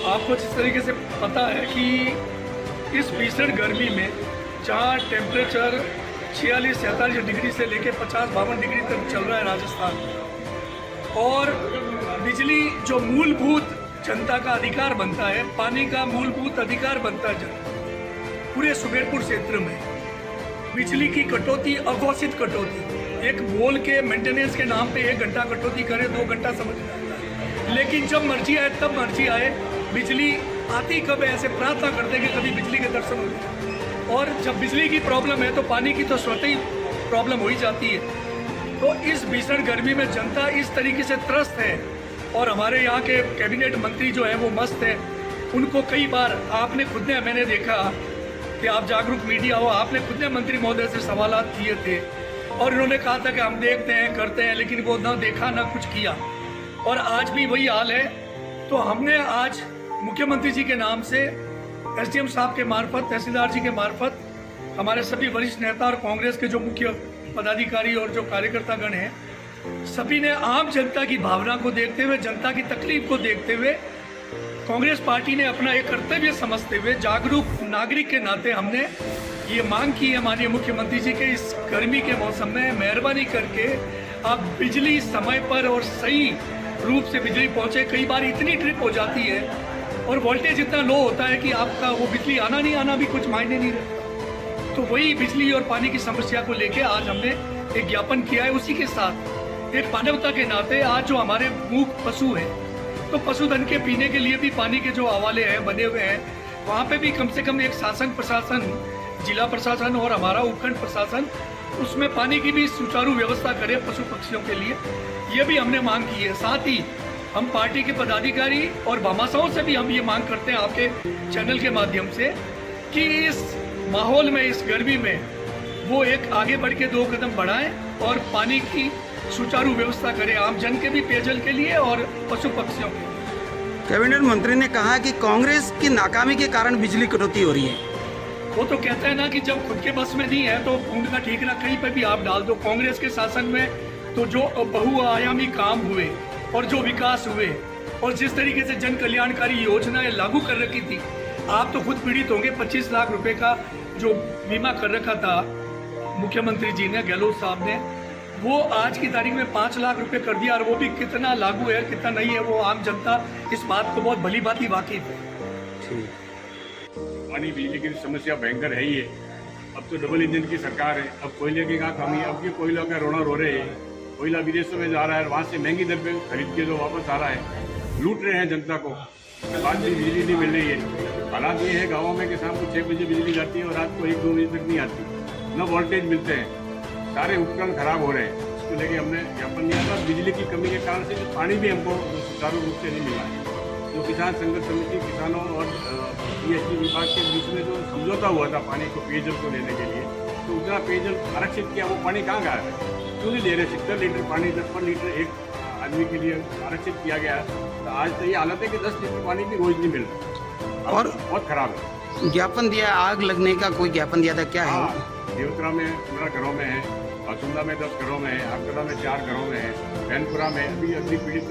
S7: आपको जिस तरीके से पता है कि इस भीषण गर्मी में जहाँ टेम्परेचर 46-47 डिग्री से लेकर 50-52 डिग्री तक चल रहा है राजस्थान, और बिजली जो मूलभूत जनता का अधिकार बनता है, पानी का मूलभूत अधिकार बनता है जनता, पूरे सुमेरपुर क्षेत्र में बिजली की कटौती, अघोषित कटौती, एक बोल के मेंटेनेंस के नाम पे 1 घंटा कटौती करे, 2 घंटा समझ में आता है, लेकिन जब मर्जी आए तब मर्जी आए, बिजली आती कब है ऐसे प्रार्थना करते कि कभी बिजली के दर्शन हो जाए। और जब बिजली की प्रॉब्लम है तो पानी की तो स्वतः ही प्रॉब्लम हो ही जाती है। तो इस भीषण गर्मी में जनता इस तरीके से त्रस्त है, और हमारे यहाँ के कैबिनेट मंत्री जो हैं वो मस्त है। उनको कई बार आपने खुद ने, मैंने देखा कि आप जागरूक मीडिया हो, आपने खुद ने मंत्री महोदय से सवाल किए थे और इन्होंने कहा था कि हम देखते हैं, करते हैं, लेकिन वो ना देखा ना कुछ किया, और आज भी वही हाल है। तो हमने आज मुख्यमंत्री जी के नाम से एसडीएम साहब के मार्फत, तहसीलदार जी के मार्फत, हमारे सभी वरिष्ठ नेता और कांग्रेस के जो मुख्य पदाधिकारी और जो कार्यकर्तागण हैं, सभी ने आम जनता की भावना को देखते हुए, जनता की तकलीफ को देखते हुए, कांग्रेस पार्टी ने अपना एक कर्तव्य समझते हुए जागरूक नागरिक के नाते हमने ये मांग की है माननीय मुख्यमंत्री जी के इस गर्मी के मौसम में मेहरबानी करके आप बिजली समय पर और सही रूप से बिजली पहुंचे। कई बार इतनी ट्रिप हो जाती है और वोल्टेज इतना लो होता है कि आपका वो बिजली आना नहीं आना भी कुछ मायने नहीं रखता। तो वही बिजली और पानी की समस्या को लेके आज हमने एक ज्ञापन किया है। उसी के साथ एक मानवता के नाते आज जो हमारे मूक पशु हैं, तो पशुधन के पीने के लिए भी पानी के जो हवाले हैं बने हुए हैं, वहाँ पे भी कम से कम एक शासन प्रशासन, जिला प्रशासन और हमारा उपखंड प्रशासन उसमें पानी की भी सुचारू व्यवस्था करे पशु पक्षियों के लिए, ये भी हमने मांग की है। साथ ही हम पार्टी के पदाधिकारी और भामाशाहों से भी हम ये मांग करते हैं आपके चैनल के माध्यम से कि इस माहौल में, इस गर्मी में वो एक आगे बढ़ के 2 कदम बढ़ाएं और पानी की सुचारू व्यवस्था करें, आम जन के भी पेयजल के लिए और पशु पक्षियों के लिए।
S8: कैबिनेट मंत्री ने कहा कि कांग्रेस की नाकामी के कारण बिजली कटौती हो रही है।
S7: वो तो कहता है ना कि जब खुद के बस में नहीं है तो बूंद का ठीकरा कहीं पर भी आप डाल दो। कांग्रेस के शासन में तो जो बहुआयामी काम हुए और जो विकास हुए और जिस तरीके से जन कल्याणकारी योजनाएं लागू कर रखी थी, आप तो खुद पीड़ित होंगे। 25 लाख रुपए का जो बीमा कर रखा था मुख्यमंत्री जी ने, गहलोत साहब ने, वो आज की तारीख में 5 लाख रुपए कर दिया, और वो भी कितना लागू है कितना नहीं है वो आम जनता इस बात को बहुत भली भांति वाकिफ है।
S3: पानी बिजली की समस्या भयंकर है ही है। अब तो डबल इंजन की सरकार है, अब कोयले की क्या कमी है, अब की कोयला का रोना रो रहे हैं। कोयला विदेशों में जा रहा है, वहाँ से महंगी दर पे खरीद के जो वापस आ रहा है, लूट रहे हैं जनता को। बाद में बिजली नहीं मिल रही है। हालात ये है गाँवों में कि शाम को 6 बजे बिजली जाती है और रात को 1-2 बजे तक नहीं आती, न वोल्टेज मिलते हैं, सारे उपकरण खराब हो रहे हैं। इसको लेके हमने ज्ञापन दिया था। बिजली की कमी के कारण से पानी भी हमको सुचारू रूप से नहीं मिला है, जो किसान संघर्ष समिति किसानों और पीएचई विभाग के बीच में जो समझौता हुआ था पानी को पेयजल को लेने के लिए, तो उतना पेयजल आरक्षित किया, वो पानी कहाँ गया है? क्यों नहीं दे रहे? 70 लीटर पानी 10 लीटर एक आदमी के लिए आरक्षित किया गया। तो आज तो ये हालत है कि 10 लीटर पानी भी रोज नहीं मिल रहा और बहुत खराब है।
S8: ज्ञापन दिया, आग लगने का कोई ज्ञापन दिया था, क्या है?
S3: देवतरा में 15 घरों में है, बासुंदा में 10 घरों में है, आपकदा में 4 घरों में है, बैनपुरा में अभी पीड़ित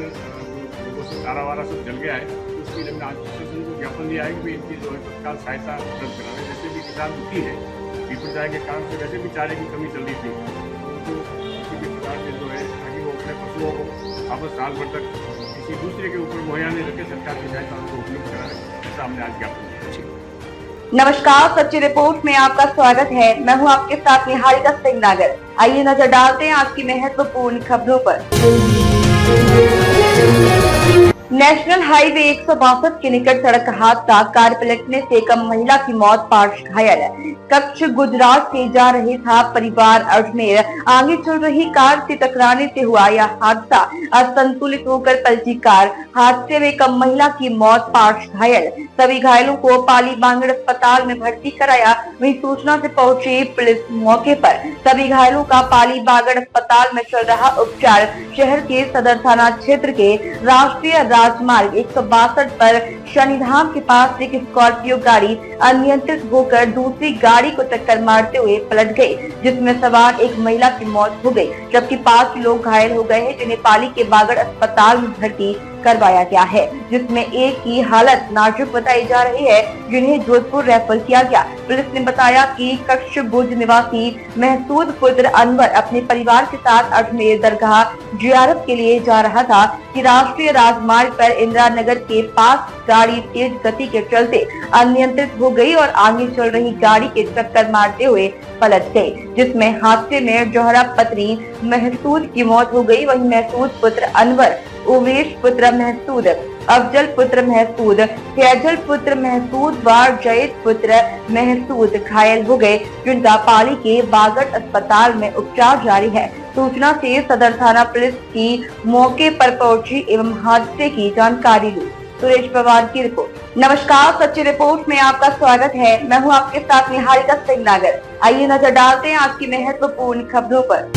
S3: लोगों से सारा वारा सब जल गया है। तो उसके लिए हमने आज प्रशासन को ज्ञापन दिया है कि इनकी जो है तत्काल सहायता उपलब्ध करावे। जैसे भी किसान दुखी है, विपर्याय के कारण से वैसे भी चारे की कमी चल रही थी, तो किसी भी प्रकार से जो है ताकि वो अपने पशुओं को वापस साल भर तक किसी दूसरे के ऊपर मुहैया नहीं रखे, सरकार की सहायता उनको उपलब्ध कराए, ऐसा हमने आज ज्ञापन दिया।
S6: नमस्कार, सच्ची रिपोर्ट में आपका स्वागत है। मैं हूं आपके साथ निहारिका सिंह नागर। आइए नजर डालते हैं आज की महत्वपूर्ण खबरों पर। नेशनल हाईवे 162 के निकट सड़क हादसा, कार पलटने से एक महिला की मौत, 5 घायल। कच्छ गुजरात से जा रहे था परिवार अजमेर, आगे चल रही कार से टकराने से हुआ यह हादसा। असंतुलित होकर पलटी कार, हादसे में एक महिला की मौत, 5 घायल। सभी घायलों को पाली बांगड़ अस्पताल में भर्ती कराया। वहीं सूचना से पहुंची पुलिस मौके पर। सभी घायलों का पाली बांगड़ अस्पताल में चल रहा उपचार। शहर के सदर थाना क्षेत्र के राष्ट्रीय राजमार्ग 162 पर शनिधाम के पास एक स्कॉर्पियो गाड़ी अनियंत्रित होकर दूसरी गाड़ी को टक्कर मारते हुए पलट गई, जिसमें सवार एक महिला की मौत हो गई, जबकि 5 लोग घायल हो गए हैं, जिन्हें पाली के बागड़ अस्पताल में भर्ती करवाया गया है, जिसमें एक की हालत नाजुक बताई जा रही है, जिन्हें जोधपुर रेफर किया गया। पुलिस ने बताया कि कच्छ भुज निवासी महसूद पुत्र अनवर अपने परिवार के साथ अजमेर दरगाह जियारत के लिए जा रहा था कि राष्ट्रीय राजमार्ग पर इंदिरा नगर के पास गाड़ी तेज गति के चलते अनियंत्रित हो गई और आगे चल रही गाड़ी के टक्कर मारते हुए पलट गई, जिसमें हादसे में जोहरा पत्नी महसूद की मौत हो गई। वहीं महसूद पुत्र अनवर, उमेश पुत्र महसूद, अफजल पुत्र महसूद, फैजल पुत्र महसूद व जयद पुत्र महसूद घायल हो गए, जिनका पाली के बागड़ अस्पताल में उपचार जारी है। सूचना से सदर थाना पुलिस की मौके पर पहुंची एवं हादसे की जानकारी ली। सुरेश पवार की रिपोर्ट। नमस्कार, सच्ची रिपोर्ट में आपका स्वागत है। मैं हूं आपके साथ निहारिका सिंह नागर। आइए नजर डालते हैं आज की महत्वपूर्ण खबरों पर।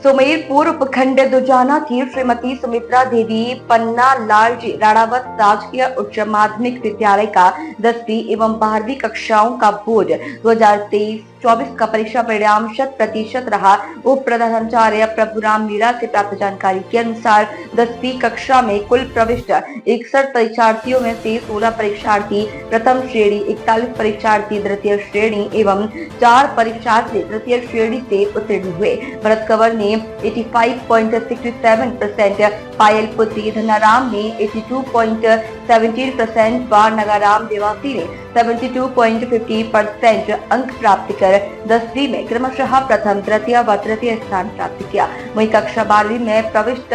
S6: सुमेरपुर उपखंड दुजाना की श्रीमती सुमित्रा देवी पन्ना लालजी राणावत राजकीय उच्च माध्यमिक विद्यालय का 10वीं एवं 12वीं कक्षाओं का बोर्ड 2023-24 का परीक्षा परिणाम 100% रहा। उप प्रधानाचार्य प्रभुराम मीणा से प्राप्त जानकारी के अनुसार 10वीं कक्षा में कुल प्रविष्ट 61 परीक्षार्थियों में से 16 परीक्षार्थी प्रथम श्रेणी, 41 परीक्षार्थी द्वितीय श्रेणी एवं 4 परीक्षार्थी तृतीय श्रेणी से उत्तीर्ण हुए। भरत कंवर ने 85.67%, पायल पुत्री धनाराम ने 82.17% व नगाराम देवासी ने 72.50% अंक प्राप्त कर 10वीं में क्रमशः प्रथम, तृतीय व तृतीय स्थान प्राप्त किया। वहीं कक्षा 12वीं में प्रविष्ट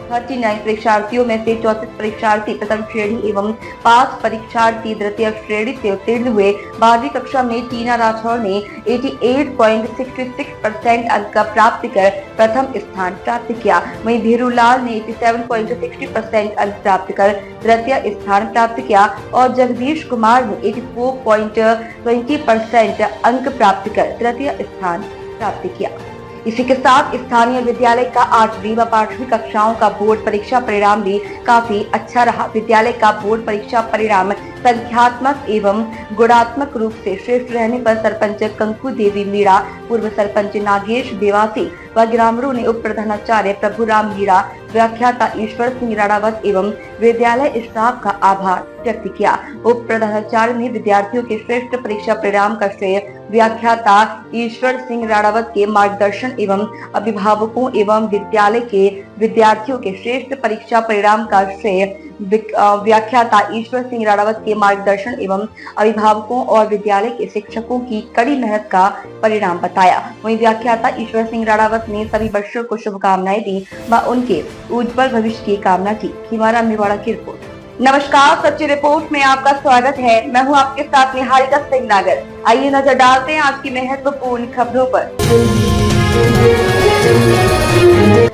S6: 39 परीक्षार्थियों में से 34 परीक्षार्थी प्रथम श्रेणी एवं 5 परीक्षार्थी द्वितीय श्रेणी से उत्तीर्ण हुए। 12वीं कक्षा में टीना राठौर ने 88.66% अंक प्राप्त कर प्रथम स्थान प्राप्त किया। वहीं धीरूलाल ने 87.60% अंक प्राप्त कर तृतीय स्थान प्राप्त किया और जगदीश कुमार ने 84.20% अंक प्राप्त कर तृतीय स्थान प्राप्त किया। इसी के साथ स्थानीय विद्यालय का 8वीं व 5वीं कक्षाओं का बोर्ड परीक्षा परिणाम भी काफी अच्छा रहा। विद्यालय का बोर्ड परीक्षा परिणाम संख्यात्मक एवं गुणात्मक रूप से श्रेष्ठ रहने पर सरपंच कंकु देवी मीणा, पूर्व सरपंच नागेश देवासी व ग्रामीणों ने उप प्रधानाचार्य प्रभुराम मीणा, व्याख्याता ईश्वर सिंह राणावत एवं विद्यालय स्टाफ का आभार व्यक्त किया। उप प्रधानाचार्य ने विद्यार्थियों के श्रेष्ठ परीक्षा परिणाम का श्रेय व्याख्याता ईश्वर सिंह राणावत के मार्गदर्शन एवं अभिभावकों एवं विद्यालय के विद्यार्थियों के श्रेष्ठ परीक्षा परिणाम का श्रेय व्याख्याता ईश्वर सिंह राणावत के मार्गदर्शन एवं अभिभावकों और विद्यालय के शिक्षकों की कड़ी मेहनत का परिणाम बताया। वहीं व्याख्याता ईश्वर सिंह राणावत ने सभी बच्चों को शुभकामनाएं दी व उनके उज्जवल भविष्य की कामना की। हिमारा मेवाड़ा की रिपोर्ट। नमस्कार, सच्ची रिपोर्ट में आपका स्वागत है। मैं हूं आपके साथ निहारिका सिंह नागर। आइए नजर डालते हैं आज की महत्वपूर्ण खबरों पर।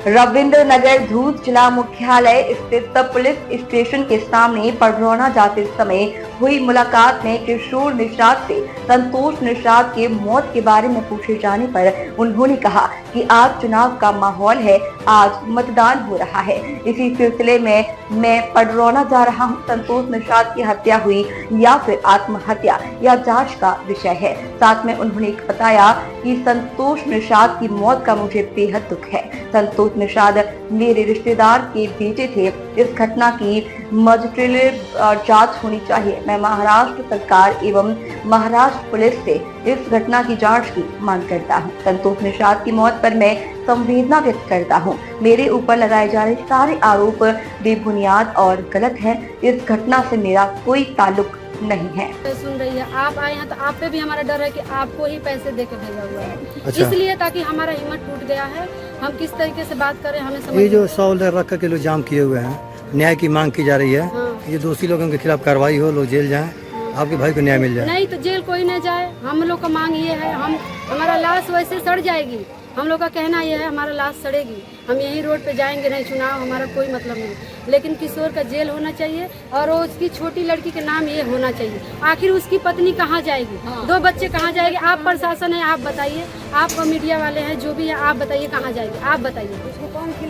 S6: रविंद्र नगर धूत जिला मुख्यालय स्थित पुलिस स्टेशन के सामने पडरौना जाते समय हुई मुलाकात में किशोर निषाद से संतोष निषाद के मौत के बारे में पूछे जाने पर उन्होंने कहा कि आज चुनाव का माहौल है, आज मतदान हो रहा है। इसी सिलसिले में मैं पडरौना जा रहा हूं। संतोष निषाद की हत्या हुई या फिर आत्महत्या या जांच का विषय है। साथ में उन्होंने बताया कि संतोष निषाद की मौत का मुझे बेहद दुख है। संतोष निषाद मेरे रिश्तेदार के बेटे थे। इस घटना की मजिस्ट्रेट जांच होनी चाहिए। मैं महाराष्ट्र सरकार एवं महाराष्ट्र पुलिस से इस घटना की जांच की मांग करता हूं। संतोष निषाद की मौत पर मैं संवेदना व्यक्त करता हूं। मेरे ऊपर लगाए जा रहे सारे आरोप बेबुनियाद और गलत हैं। इस घटना से मेरा कोई ताल्लुक नहीं है।
S9: सुन रही है, आप आए हैं तो आप पे भी हमारा डर है कि आपको ही पैसे दे के भेजा हुआ है।
S10: अच्छा।
S9: इसलिए ताकि हमारा हिम्मत टूट गया है, हम किस तरीके से बात करें हमें समझ
S10: ये जो 100 रख कर के लोग जाम किए हुए हैं, न्याय की मांग की जा रही है।
S9: हाँ।
S10: ये दोषी लोगों के खिलाफ कार्रवाई हो, लोग जेल जाएं, आपके भाई को न्याय मिल जाए।
S9: नहीं तो जेल कोई न जाए। हम लोग का मांग ये है, हमारा लाश वैसे सड़ जाएगी। हम लोग का कहना यह है हमारा लाश सड़ेगी, हम यही रोड पे जाएंगे, नहीं चुनाव हमारा कोई मतलब नहीं। लेकिन किशोर का जेल होना चाहिए और उसकी छोटी लड़की के नाम ये होना चाहिए। आखिर उसकी पत्नी कहाँ जाएगी? हाँ। 2 बच्चे कहाँ जाएंगे? आप प्रशासन है, आप बताइए, आप मीडिया वाले हैं, जो भी है आप बताइए कहाँ जाएगी, आप बताइए,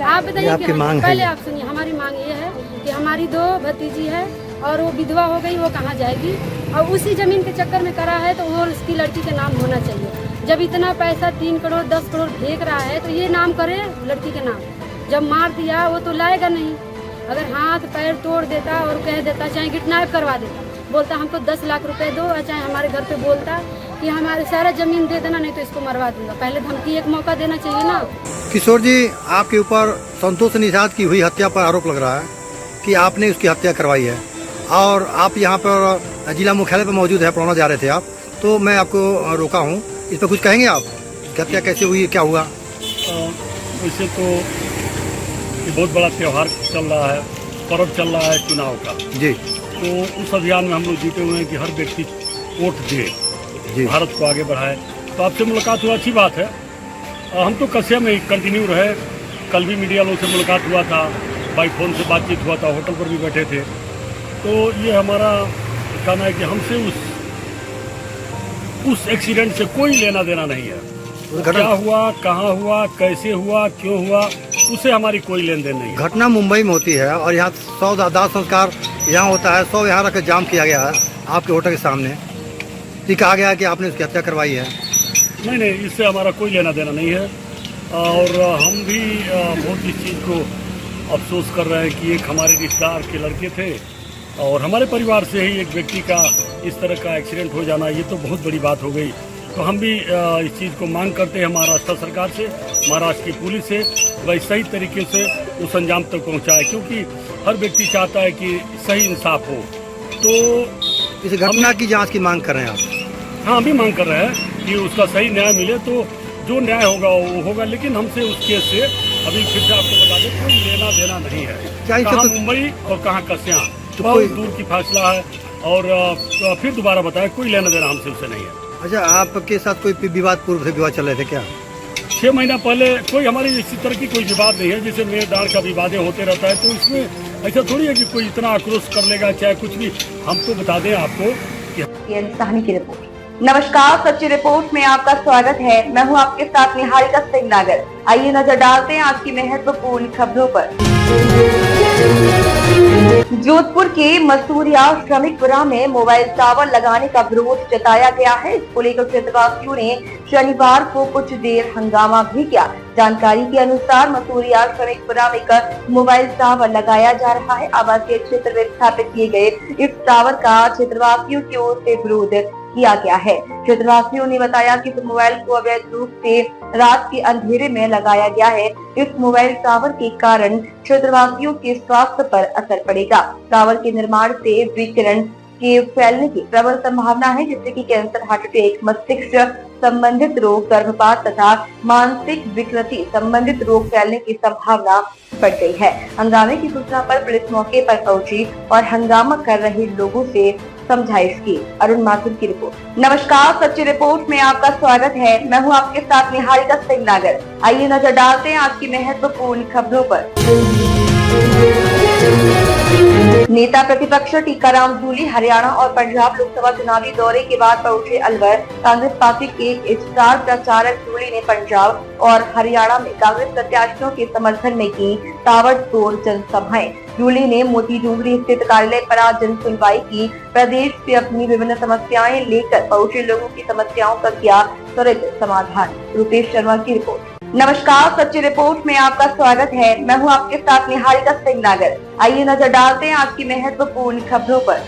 S9: आप बताइए। पहले आप सुनिए, हमारी मांग ये है कि हमारी 2 भतीजी है और वो विधवा हो गई, वो कहाँ जाएगी? और उसी जमीन के चक्कर में करा है तो वो उसकी लड़की के नाम होना चाहिए। जब इतना पैसा 3 करोड़ 10 करोड़ फेंक रहा है तो ये नाम करे लड़की के नाम। जब मार दिया वो तो लाएगा नहीं। अगर हाथ पैर तोड़ देता और कह देता, चाहे किडनैप करवा देता, बोलता हमको 10 लाख रुपए दो, चाहे हमारे घर पे बोलता कि हमारे सारा जमीन दे देना, नहीं तो इसको मरवा दूंगा। पहले धमकी एक मौका देना चाहिए ना।
S10: किशोर जी, आपके ऊपर संतोष निषाद की हुई हत्या पर आरोप लग रहा है कि आपने उसकी हत्या करवाई है और आप यहाँ पर जिला मुख्यालय पर मौजूद है, पडरौना जा रहे थे आप, तो मैं आपको रोका हूँ। इस पर कुछ कहेंगे आप? हत्या कैसे हुई, क्या हुआ?
S7: वैसे तो ये बहुत बड़ा त्यौहार चल रहा है, पर्व चल रहा है चुनाव का
S10: जी।
S7: तो उस अभियान में हम लोग जीते हुए हैं कि हर व्यक्ति वोट दे जी, भारत को आगे बढ़ाए। तो आपसे मुलाकात हुआ, अच्छी बात है। हम तो कस्या में कंटिन्यू रहे। कल भी मीडिया लोग से मुलाकात हुआ था, बाई फोन से बातचीत हुआ था, होटल पर भी बैठे थे। तो ये हमारा कहना है कि हमसे उस एक्सीडेंट से कोई लेना देना नहीं है। क्या हुआ, कहाँ हुआ, कैसे हुआ, क्यों हुआ, उससे हमारी कोई लेन देन नहीं है।
S10: घटना मुंबई में होती है और यहाँ 100 दाह संस्कार यहाँ होता है, 100 यहाँ रख जाम किया गया है आपके होटल के सामने। ये कहा गया है कि आपने उसकी हत्या करवाई है।
S7: नहीं, इससे हमारा कोई लेना देना नहीं है। और हम भी बहुत इस चीज़ को अफसोस कर रहे हैं कि एक हमारे रिश्तेदार के लड़के थे और हमारे परिवार से ही एक व्यक्ति का इस तरह का एक्सीडेंट हो जाना, ये तो बहुत बड़ी बात हो गई। तो हम भी इस चीज़ को मांग करते हैं महाराष्ट्र सरकार से, महाराष्ट्र की पुलिस से, वही सही तरीके से उस अंजाम तक पहुंचाए, क्योंकि हर व्यक्ति चाहता है कि सही इंसाफ हो। तो
S10: इस घटना की जांच की मांग कर रहे हैं आप?
S7: हाँ, हम भी मांग कर रहे हैं कि उसका सही न्याय मिले, तो जो न्याय होगा वो होगा। लेकिन हमसे उस केस से अभी फिर से आपको बता दें, कोई लेना देना नहीं है। कहाँ मुंबई और कहाँ कस्या, बहुत दूर की फासला है। और फिर दोबारा बताएं, कोई लेना देना हमसे उससे नहीं है।
S10: अच्छा, आपके साथ कोई विवाद, पूर्व से विवाद चल रहे थे क्या?
S7: 6 महीना पहले कोई हमारी इसी तरह की कोई विवाद नहीं है। जैसे मेरे दाड़ का विवादें होते रहता है, तो इसमें ऐसा थोड़ी है कि कोई इतना आक्रोश कर लेगा, चाहे कुछ भी। हम तो बता दें आपको कि
S6: साहनी की रिपोर्ट। नमस्कार, सच्ची रिपोर्ट में आपका स्वागत है। मैं हूं आपके साथ निहारिका सिंह नागर। आइए नजर डालते हैं आज की महत्वपूर्ण खबरों पर। जोधपुर के मसूरिया श्रमिकपुरा में मोबाइल टावर लगाने का विरोध जताया गया है। इसको लेकर क्षेत्रवासियों ने शनिवार को कुछ देर हंगामा भी किया। जानकारी के अनुसार मसूरिया श्रमिकपुरा में एक मोबाइल टावर लगाया जा रहा है। आवासीय क्षेत्र में स्थापित किए गए इस टावर का क्षेत्रवासियों की ओर से विरोध किया गया है। क्षेत्रवासियों ने बताया कि इस मोबाइल को अवैध रूप से रात के अंधेरे में लगाया गया है। इस मोबाइल टावर के कारण क्षेत्रवासियों के स्वास्थ्य पर असर पड़ेगा। टावर के निर्माण से विकिरण के फैलने की प्रबल संभावना है, जिससे कि कैंसर, हार्ट अटैक, मस्तिष्क संबंधित रोग, गर्भपात तथा मानसिक विकृति संबंधित रोग फैलने की संभावना बढ़ गई है। हंगामे की सूचना पर पुलिस मौके पर पहुंची और हंगामा कर रहे लोगों से समझाइश की। अरुण माथुर की रिपोर्ट। नमस्कार, सच्ची रिपोर्ट में आपका स्वागत है। मैं हूं आपके साथ निहारिका सिंह नागर। आइए नजर डालते हैं आज की महत्वपूर्ण खबरों पर। नेता प्रतिपक्ष टीकाराम जूली हरियाणा और पंजाब लोकसभा चुनावी दौरे के बाद पहुंचे अलवर। कांग्रेस पार्टी के स्टार प्रचारक जूली ने पंजाब और हरियाणा में कांग्रेस प्रत्याशियों के समर्थन में की ताबड़तोड़ जनसभाएं। जूली ने मोती डूंगरी स्थित कार्यालय पर आज जन सुनवाई की। प्रदेश से अपनी विभिन्न समस्याएं लेकर पहुंचे लोगों की समस्याओं का किया त्वरित समाधान। रूपेश शर्मा की रिपोर्ट। नमस्कार, सच्ची रिपोर्ट में आपका स्वागत है। मैं हूं आपके साथ निहारिका सिंह नागर। आइए नजर डालते हैं आज की महत्वपूर्ण खबरों पर।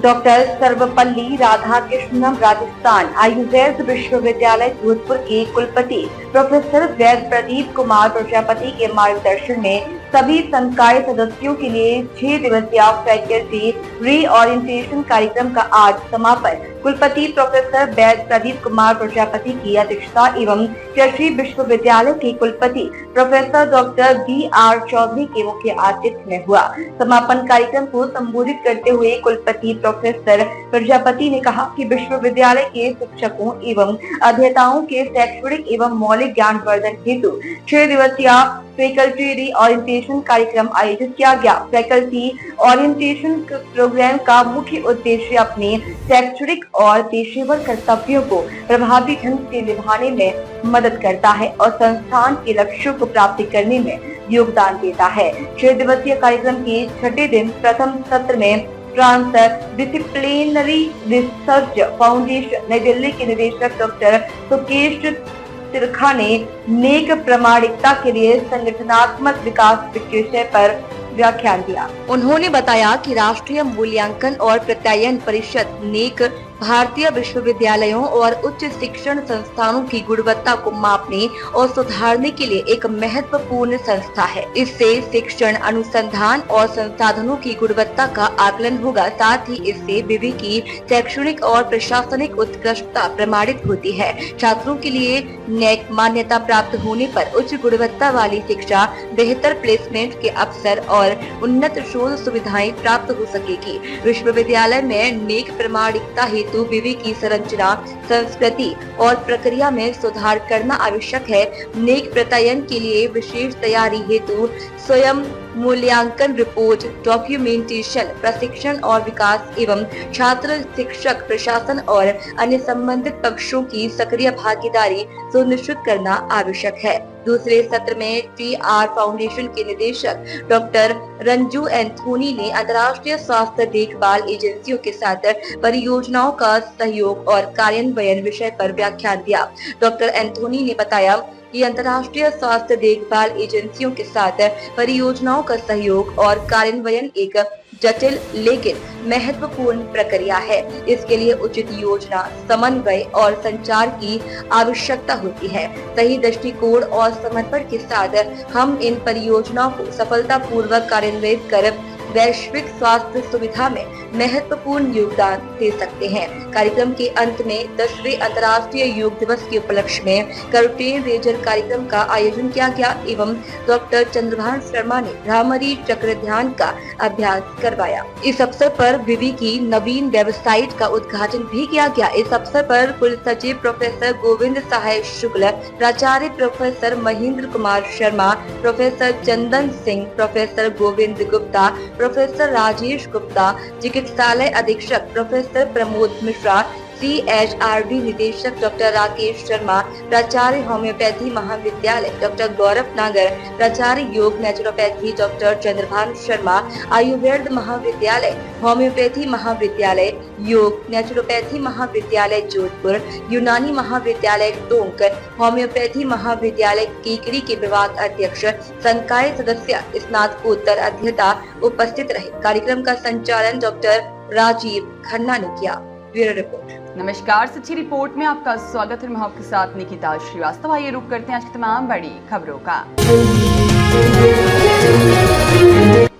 S6: डॉक्टर सर्वपल्ली राधाकृष्णन राजस्थान आयुर्वेद विश्वविद्यालय जोधपुर के कुलपति प्रोफेसर वैद्य प्रदीप कुमार प्रजापति के मार्गदर्शन में सभी संकाय सदस्यों के लिए 6 दिवसीय फैकल्टी रीओरिएंटेशन कार्यक्रम का आज समापन कुलपति प्रोफेसर वैद्य प्रदीप कुमार प्रजापति की अध्यक्षता एवं कृषि विश्वविद्यालय के कुलपति प्रोफेसर डॉक्टर BR चौधरी के मुख्य आतिथ्य में हुआ। समापन कार्यक्रम को संबोधित करते हुए कुलपति प्रोफेसर प्रजापति ने कहा कि विश्वविद्यालय के शिक्षकों एवं अध्येताओं के शैक्षणिक एवं मौलिक ज्ञान वर्धन हेतु 6 दिवसीय फैकल्टी रीओरिएंटेशन कार्यक्रम आयोजित किया गया। फैकल्टी ओरिएंटेशन प्रोग्राम का मुख्य उद्देश्य अपने शैक्षणिक और पेशेवर कर्तव्यों को प्रभावी ढंग से निभाने में मदद करता है और संस्थान के लक्ष्यों को प्राप्त करने में योगदान देता है। 6 दिवसीय कार्यक्रम के छठे दिन प्रथम सत्र में ट्रांस डिसिप्लिनरी रिसर्च फाउंडेशन नई दिल्ली के निदेशक डॉक्टर सुकेश तिरखा ने नेक प्रामाणिकता के लिए संगठनात्मक विकास विषय पर व्याख्यान दिया। उन्होंने बताया कि राष्ट्रीय मूल्यांकन और प्रत्यायन परिषद नेक भारतीय विश्वविद्यालयों और उच्च शिक्षण संस्थानों की गुणवत्ता को मापने और सुधारने के लिए एक महत्वपूर्ण संस्था है। इससे शिक्षण अनुसंधान और संसाधनों की गुणवत्ता का आकलन होगा। साथ ही इससे विवि की शैक्षणिक और प्रशासनिक उत्कृष्टता प्रमाणित होती है। छात्रों के लिए नेक मान्यता प्राप्त होने पर उच्च गुणवत्ता वाली शिक्षा, बेहतर प्लेसमेंट के अवसर और उन्नत शोध सुविधाएं प्राप्त हो सकेगी। विश्वविद्यालय में नेक प्रामाणिकता हेतु विवि की संरचना, संस्कृति और प्रक्रिया में सुधार करना आवश्यक है। नेक प्रत्यायन के लिए विशेष तैयारी हेतु स्वयं मूल्यांकन रिपोर्ट, डॉक्यूमेंटेशन, प्रशिक्षण और विकास एवं छात्र, शिक्षक, प्रशासन और अन्य संबंधित पक्षों की सक्रिय भागीदारी सुनिश्चित करना आवश्यक है। दूसरे सत्र में TR फाउंडेशन के निदेशक डॉक्टर रंजू एंथोनी ने अंतर्राष्ट्रीय स्वास्थ्य देखभाल एजेंसियों के साथ परियोजनाओं का सहयोग और कार्यान्वयन विषय पर व्याख्यान दिया। डॉक्टर एंथोनी ने बताया कि अंतर्राष्ट्रीय स्वास्थ्य देखभाल एजेंसियों के साथ परियोजनाओं का सहयोग और कार्यान्वयन एक जटिल लेकिन महत्वपूर्ण प्रक्रिया है। इसके लिए उचित योजना, समन्वय और संचार की आवश्यकता होती है। सही दृष्टिकोण और समर्पण के साथ हम इन परियोजनाओं को सफलतापूर्वक कार्यान्वित कर वैश्विक स्वास्थ्य सुविधा में महत्वपूर्ण योगदान दे सकते हैं। कार्यक्रम के अंत में 10वें अंतर्राष्ट्रीय योग दिवस के उपलक्ष्य में कर्टेन रेजर कार्यक्रम का आयोजन किया गया एवं डॉक्टर चंद्रभान शर्मा ने भ्रामरी चक्र ध्यान का अभ्यास करवाया। इस अवसर पर विवि की नवीन वेबसाइट का उद्घाटन भी किया गया। इस अवसर पर कुल सचिव प्रोफेसर गोविंद सहाय शुक्ल, प्राचार्य professor Mahendra Kumar Sharma, professor Chandan Singh, professor Govind Gupta, professor Rajesh Gupta, चिकित्सालय अधीक्षक प्रोफेसर प्रमोद मिश्रा, CHRD निदेशक डॉक्टर राकेश शर्मा, प्राचार्य होम्योपैथी महाविद्यालय डॉक्टर गौरव नागर, प्राचार्य योग नेचुरोपैथी डॉक्टर चंद्रभान शर्मा, आयुर्वेद महाविद्यालय, होम्योपैथी महाविद्यालय, योग नेचुरोपैथी महाविद्यालय जोधपुर, यूनानी महाविद्यालय टोंक, होम्योपैथी महाविद्यालय केकरी के विभाग अध्यक्ष, संकाय सदस्य, स्नातकोत्तर अध्येता उपस्थित रहे। कार्यक्रम का संचालन डॉक्टर राजीव खन्ना ने किया। Bureau report.
S1: नमस्कार, सच्ची रिपोर्ट में आपका स्वागत है। मैं आपके साथ निकिता श्रीवास्तव। आइए रुक करते हैं आज की तमाम बड़ी खबरों का।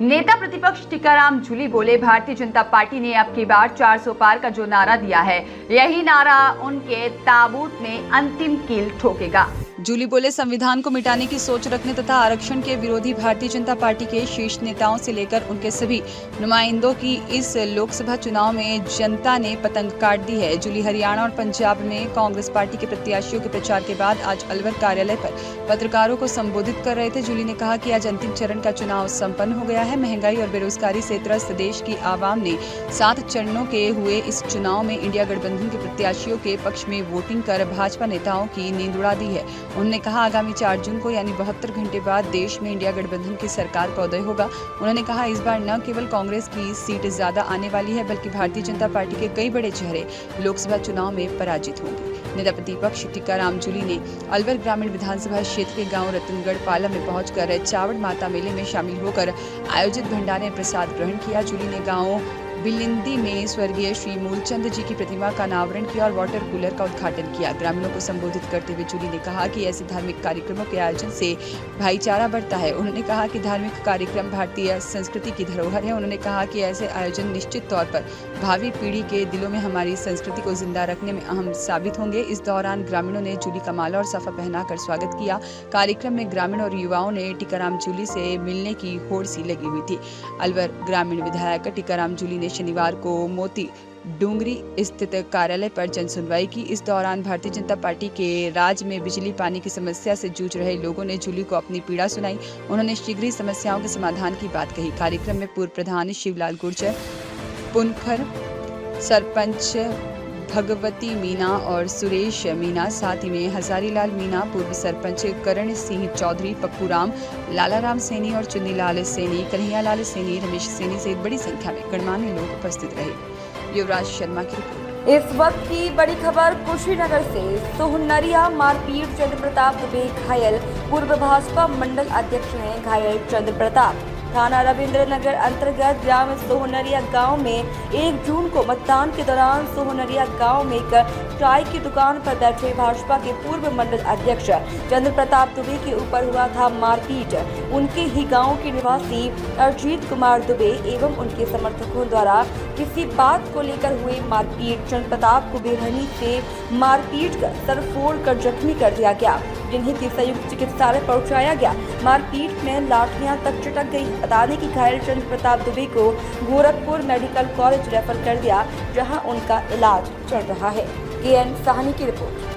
S1: नेता प्रतिपक्ष टीकाराम जूली बोले, भारतीय जनता पार्टी ने अब की बार 400 पार का जो नारा दिया है, यही नारा उनके ताबूत में अंतिम कील ठोकेगा। जूली बोले, संविधान को मिटाने की सोच रखने तथा आरक्षण के विरोधी भारतीय जनता पार्टी के शीर्ष नेताओं से लेकर उनके सभी नुमाइंदों की इस लोकसभा चुनाव में जनता ने पतंग काट दी है। जूली हरियाणा और पंजाब में कांग्रेस पार्टी के प्रत्याशियों के प्रचार के बाद आज अलवर कार्यालय पर पत्रकारों को संबोधित कर रहे थे। जूली ने कहा कि आज अंतिम चरण का चुनाव संपन्न हो गया है। महंगाई और बेरोजगारी से त्रस्त देश की आवाम ने 7 चरणों के हुए इस चुनाव में इंडिया गठबंधन के प्रत्याशियों के पक्ष में वोटिंग कर भाजपा नेताओं की नींद उड़ा दी है। उन्होंने कहा आगामी 4 जून को यानी 72 घंटे बाद देश में इंडिया गठबंधन की सरकार का उदय होगा। उन्होंने कहा इस बार न केवल कांग्रेस की सीट ज्यादा आने वाली है बल्कि भारतीय जनता पार्टी के कई बड़े चेहरे लोकसभा चुनाव में पराजित होंगे। नेता प्रतिपक्ष टीकाराम जूली ने अलवर ग्रामीण विधानसभा क्षेत्र के गांव रतनगढ़ पाला में पहुंचकर चावड़ माता मेले में शामिल होकर आयोजित भंडारे में प्रसाद ग्रहण किया। जूली ने गांव बिलिंदी में स्वर्गीय श्री मूलचंद जी की प्रतिमा का अनावरण किया और वाटर कूलर का उद्घाटन किया। ग्रामीणों को संबोधित करते हुए जूली ने कहा कि ऐसे धार्मिक कार्यक्रमों के आयोजन से भाईचारा बढ़ता है। उन्होंने कहा कि धार्मिक कार्यक्रम भारतीय संस्कृति की धरोहर है। उन्होंने कहा कि ऐसे आयोजन निश्चित तौर पर भावी पीढ़ी के दिलों में हमारी संस्कृति को जिंदा रखने में अहम साबित होंगे। इस दौरान ग्रामीणों ने जूली का माला और साफा पहनाकर स्वागत किया। कार्यक्रम में ग्रामीण और युवाओं ने टीकाराम जूली से मिलने की होड़ सी लगी हुई थी। अलवर ग्रामीण विधायक टीकाराम जूली ने शनिवार को मोती डूंगरी स्थित कार्यालय पर जन सुनवाई की। इस दौरान भारतीय जनता पार्टी के राज्य में बिजली पानी की समस्या से जूझ रहे लोगों ने जूली को अपनी पीड़ा सुनाई। उन्होंने शीघ्र ही समस्याओं के समाधान की बात कही। कार्यक्रम में पूर्व प्रधान शिवलाल गुर्जर, पुनखर सरपंच भगवती मीना और सुरेश मीना, साथ ही में हजारीलाल मीना, पूर्व सरपंच करण सिंह चौधरी, पप्पू राम, लालाराम सैनी और चुन्नीलाल सैनी, कन्हैयालाल सैनी, रमेश सैनी सहित बड़ी संख्या में गणमान्य लोग उपस्थित रहे। युवराज शर्मा की रिपोर्ट।
S6: इस वक्त की बड़ी खबर कुशीनगर से। सोहनरिया मारपीट, चंद्र प्रताप दुबे घायल। पूर्व भाजपा मंडल अध्यक्ष हैं घायल चंद्र प्रताप। थाना रविंद्र नगर अंतर्गत ग्राम सोहनरिया गांव में 1 जून को मतदान के दौरान सोहनरिया गांव में एक चाय की दुकान पर बैठे भाजपा के पूर्व मंडल अध्यक्ष चंद्र प्रताप दुबे के ऊपर हुआ था मारपीट। उनके ही गांव के निवासी अरजीत कुमार दुबे एवं उनके समर्थकों द्वारा किसी बात को लेकर हुए मारपीट। चंद्र प्रताप को बेरहमी से मारपीट कर सर फोड़ कर जख्मी कर दिया गया, जिन्हें की संयुक्त चिकित्सालय पहुंचाया गया। मारपीट में लाठियां तक चटक गई। बता दें कि घायल चंद्र प्रताप दुबे को गोरखपुर मेडिकल कॉलेज रेफर कर दिया, जहां उनका इलाज चल रहा है। KN साहनी की रिपोर्ट।